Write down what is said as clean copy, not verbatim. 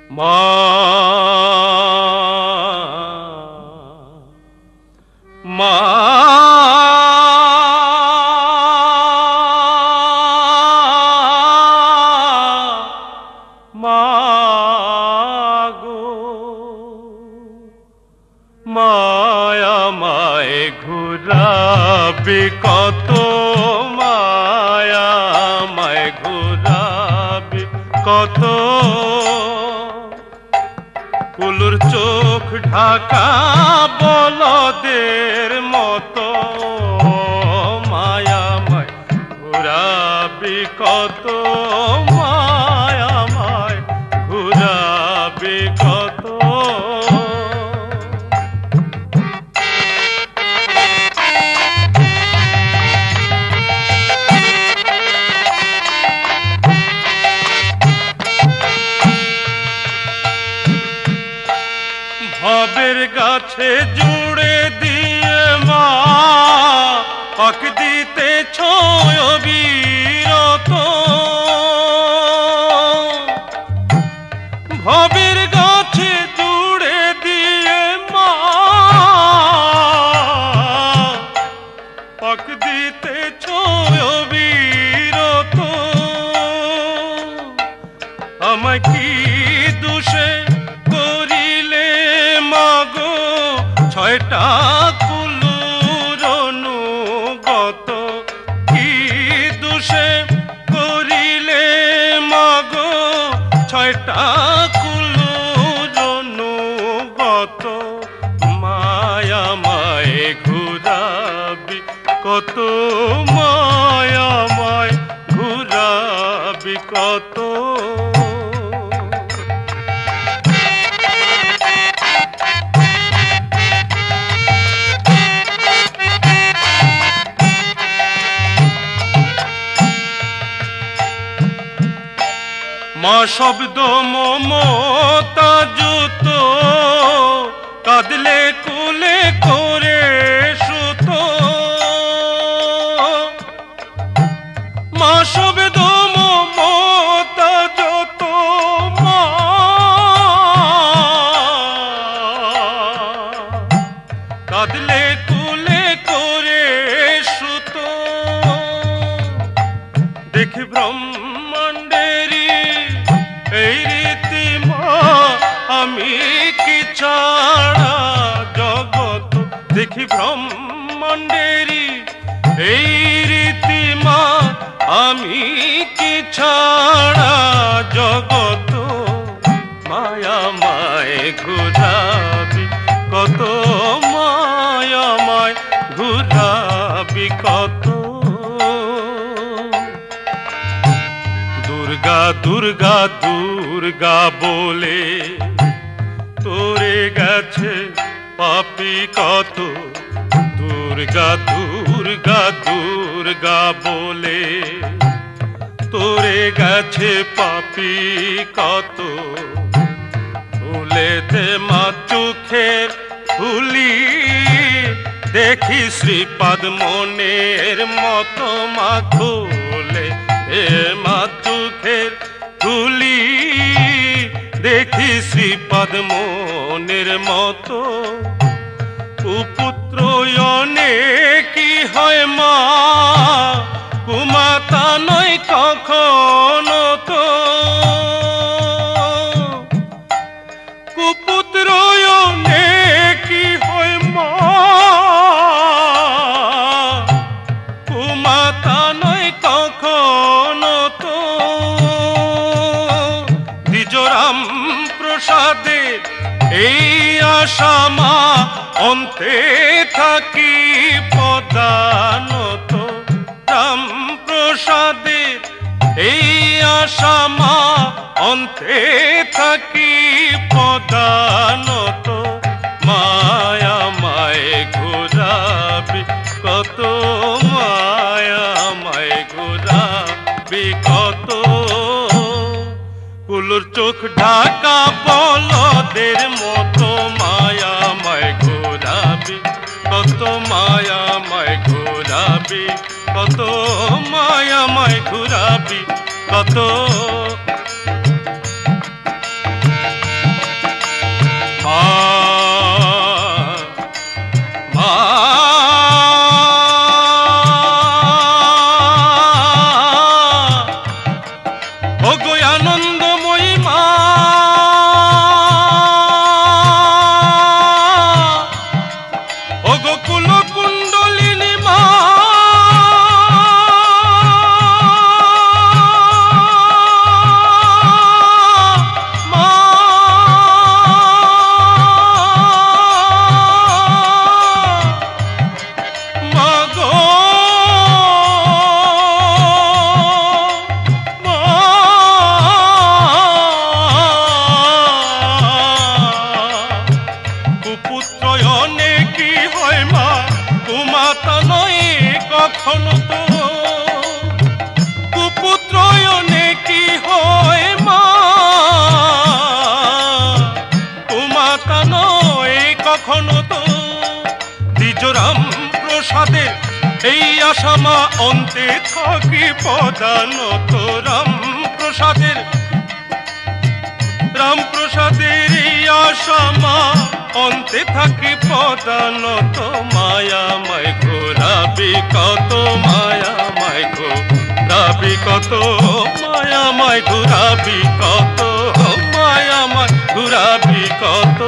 মা মা মাগো মায়া মায় ঘুরাবি কত মায়া মায় ঘুরাবি কত কুলুর চোখ ঢাকা বলদের মতো মায়া মায় ঘুরাবি কত মায়া মায় ঘুরাবি কত ভবের গাছে জুড়ে দিয়ে মা পাক দিতে ছয়বিরত ভবের গাছে জুড়ে দিয়ে মা পাক দিতে ছয়বিরত আমায় কি দোষে ছয়টা কুলুর অনুগত কি দোষে করিলে মাগো ছয়টা কুলুর অনুগত মায়া মায় ঘুরাবি কত মায়া মায় ঘুরাবি কত মা শব্দ মমতা জুত কাঁদলে কুলে করে সুত মা শব্দ মমতা যত মা কাঁদলে কুলে করে সুত দেখি ব্রহ্মাণ্ডেরই এই রীতি মা আমি কি ছাড়া জগৎ দেখি ব্রহ্মাণ্ডেরই এই রীতি মা আমি কি ছাড়া জগৎ মায়া মায় ঘুরাবি কত মায়া মায় ঘুরাবি কত দুর্গা দুর্গা দুর্গা বলে তোরে গেছে পাপী কত দুর্গা দুর্গা দুর্গা বলে তোরে গেছে পাপী কত ফুলেতে মা চোখের ফুলি দেখি শ্রীপাদ মনের মতো মা খুলে মা চোখের ফুলি দেখি শ্রীপাদ মনের মতো কুপুত্র কি হয় মা কুমাতা নয় কখনো তো কুপুত্র কি হয় মা কুমাতা নয় কখনো তো দ্বিজরাম প্রসাদে এই আশা মা অন্তে থাকি পদানত রাম প্রসাদে এই আশা মা অন্তে থাকি পদানত মায়া মায় ঘুরাবি কত মায়া মায় ঘুরাবি কত কুলুর চোখ ঢাকা বলদের মতো মায়া মায় ঘুরাবি কত মায়া মায় ঘুরাবি কত মায়া মায় ঘুরাবি কত রাম প্রসাদের এই আসামা অন্তে থাকি পদানত রাম প্রসাদের এই আসামা অন্তে থাকি পদানত মায়াময় ঘোরাবি কত মায়াময় ঘোরাবি কত মায়াময় ঘোরাবি কত মায়াময় ঘোরাবি কত